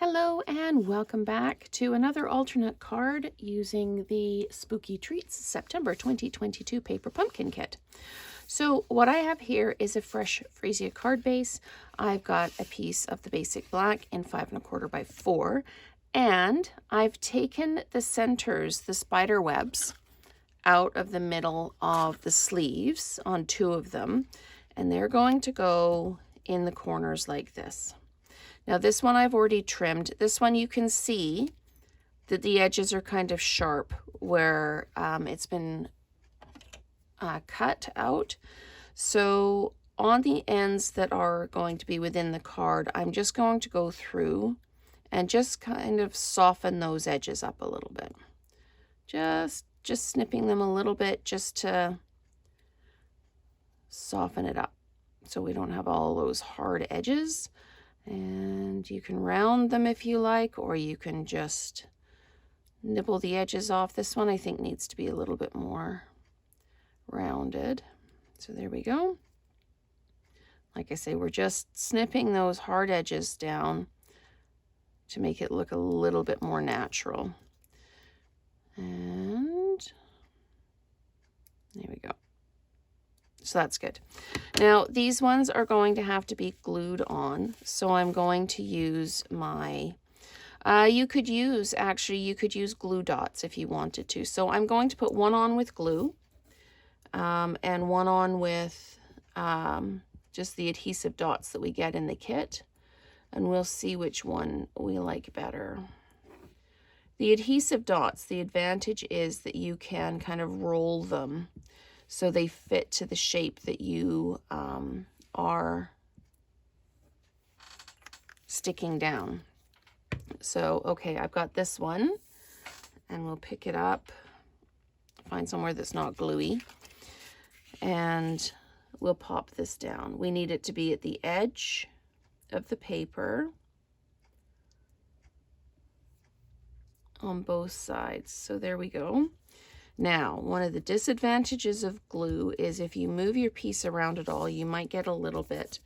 Hello and welcome back to another alternate card using the Spooky Treats September 2022 paper pumpkin kit. So what I have here is a fresh Freesia card base. I've got a piece of the basic black in 5 1/4 by 4, and I've taken the centers, the spider webs, out of the middle of the sleeves on 2 of them, and they're going to go in the corners like this. Now this one I've already trimmed. This one you can see that the edges are kind of sharp where it's been cut out. So on the ends that are going to be within the card, I'm just going to go through and just kind of soften those edges up a little bit. Just snipping them a little bit just to soften it up so we don't have all those hard edges. And you can round them if you like, or you can just nibble the edges off. This one I think needs to be a little bit more rounded. So there we go. Like I say, we're just snipping those hard edges down to make it look a little bit more natural. And there we go. So that's good. Now these ones are going to have to be glued on. So I'm going to use my, you could use glue dots if you wanted to. So I'm going to put one on with glue and one on with just the adhesive dots that we get in the kit. And we'll see which one we like better. The adhesive dots, the advantage is that you can kind of roll them so they fit to the shape that you are sticking down. So, okay, I've got this one, and we'll pick it up, find somewhere that's not gluey, and we'll pop this down. We need it to be at the edge of the paper on both sides. So there we go. Now, one of the disadvantages of glue is if you move your piece around at all, you might get a little bit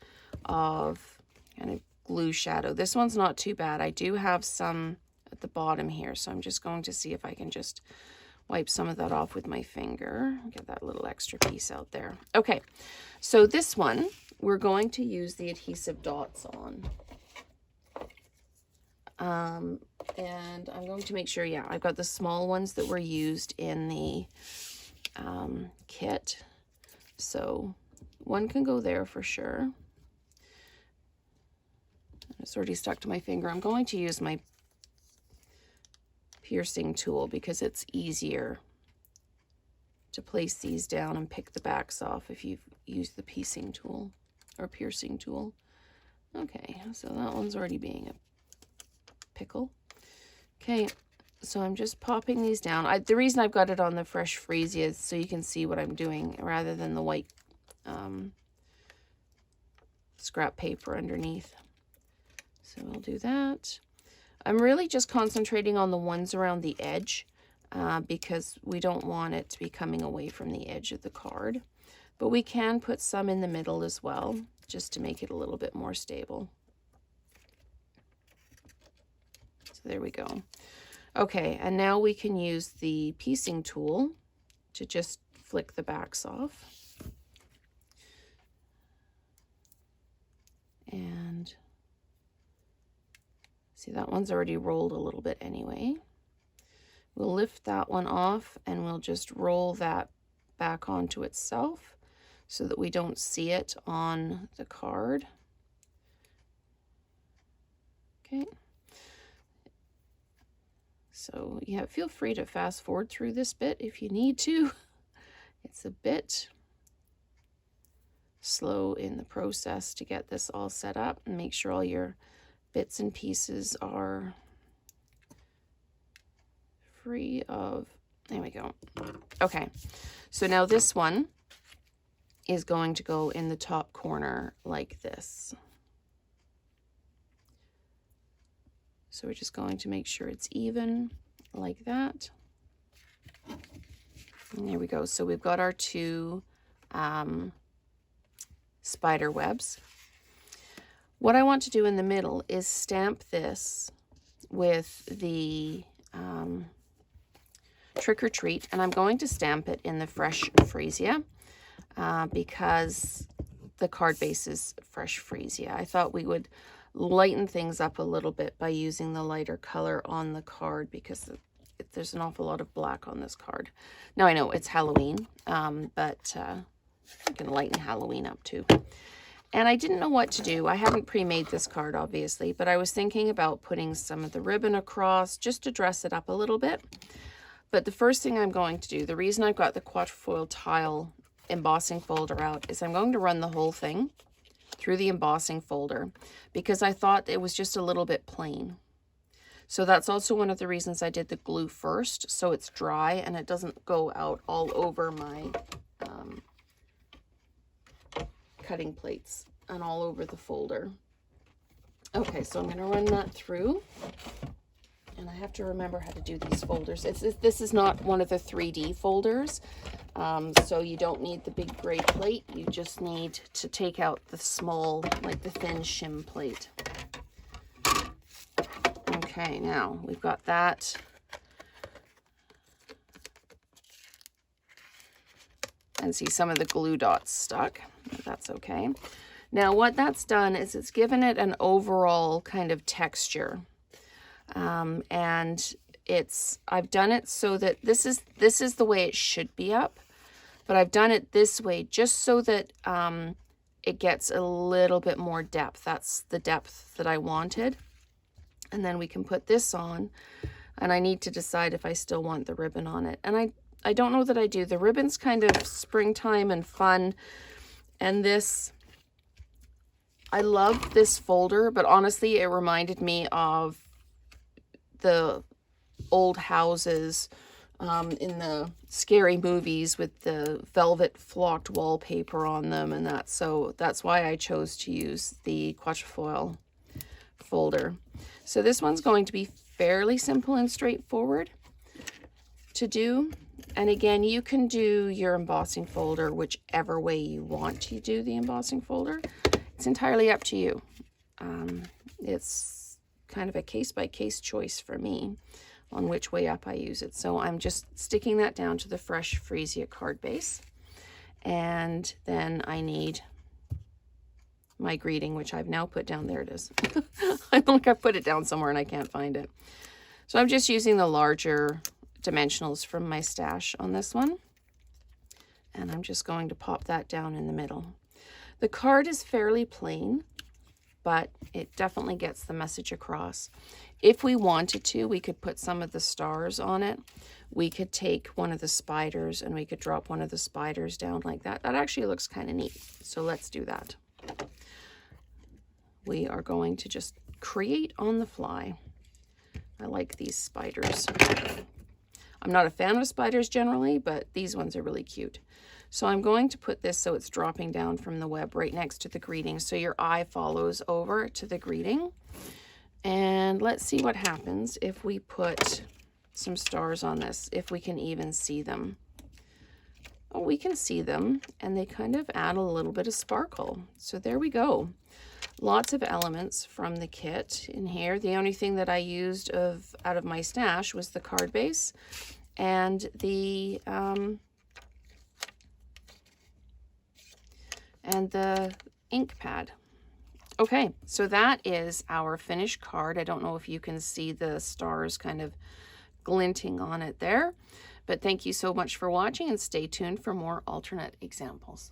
of kind of glue shadow. This one's not too bad. I do have some at the bottom here, so I'm just going to see if I can just wipe some of that off with my finger. Get that little extra piece out there. Okay, so this one, we're going to use the adhesive dots on. And I'm going to make sure, yeah, I've got the small ones that were used in the kit. So one can go there for sure. It's already stuck to my finger. I'm going to use my piercing tool because it's easier to place these down and pick the backs off if you've used the piecing tool or piercing tool. Okay, so that one's already being a pickle. Okay, so I'm just popping these down. The reason I've got it on the fresh Freesia is so you can see what I'm doing rather than the white scrap paper underneath. So we'll do that. I'm really just concentrating on the ones around the edge because we don't want it to be coming away from the edge of the card. But we can put some in the middle as well, just to make it a little bit more stable. So there we go. Okay, and now we can use the piecing tool to just flick the backs off. And see, that one's already rolled a little bit anyway. We'll lift that one off and we'll just roll that back onto itself so that we don't see it on the card. Okay. So yeah, feel free to fast forward through this bit if you need to. It's a bit slow in the process to get this all set up and make sure all your bits and pieces are free of, there we go. Okay, so now this one is going to go in the top corner like this. So we're just going to make sure it's even like that. And there we go. So we've got our two spider webs. What I want to do in the middle is stamp this with the Trick or Treat, and I'm going to stamp it in the Fresh Freesia because the card base is Fresh Freesia. I thought we would lighten things up a little bit by using the lighter color on the card because there's an awful lot of black on this card. Now I know it's Halloween, but I can lighten Halloween up too. And I didn't know what to do. I haven't pre-made this card, obviously, but I was thinking about putting some of the ribbon across just to dress it up a little bit. But the first thing I'm going to do, the reason I've got the quatrefoil tile embossing folder out, is I'm going to run the whole thing through the embossing folder because I thought it was just a little bit plain. So that's also one of the reasons I did the glue first, so it's dry and it doesn't go out all over my cutting plates and all over the folder. Okay, so I'm going to run that through. And I have to remember how to do these folders. This is not one of the 3D folders, so you don't need the big gray plate. You just need to take out the small, like the thin shim plate. Okay, now we've got that. And see some of the glue dots stuck. That's okay. Now what that's done is it's given it an overall kind of texture. And I've done it so that this is the way it should be up, but I've done it this way just so that it gets a little bit more depth. That's the depth that I wanted. And then we can put this on, and I need to decide if I still want the ribbon on it. And I don't know that I do. The ribbon's kind of springtime and fun, and this, I love this folder, but honestly, it reminded me of the old houses in the scary movies with the velvet flocked wallpaper on them and that. So that's why I chose to use the quatrefoil folder. So this one's going to be fairly simple and straightforward to do. And again, you can do your embossing folder whichever way you want to do the embossing folder. It's entirely up to you. It's kind of a case-by-case choice for me on which way up I use it. So I'm just sticking that down to the Fresh Freesia card base. And then I need my greeting, which I've now put down. There it is. I think I put it down somewhere and I can't find it. So I'm just using the larger dimensionals from my stash on this one. And I'm just going to pop that down in the middle. The card is fairly plain, but it definitely gets the message across. If we wanted to, we could put some of the stars on it. We could take one of the spiders and we could drop one of the spiders down like that. That actually looks kind of neat. So let's do that. We are going to just create on the fly. I like these spiders. I'm not a fan of spiders generally, but these ones are really cute. So I'm going to put this so it's dropping down from the web right next to the greeting. So your eye follows over to the greeting. And let's see what happens if we put some stars on this, if we can even see them. Oh, we can see them, and they kind of add a little bit of sparkle. So there we go. Lots of elements from the kit in here. The only thing that I used out of my stash was the card base and the ink pad. Okay, so that is our finished card. I don't know if you can see the stars kind of glinting on it there, but thank you so much for watching and stay tuned for more alternate examples.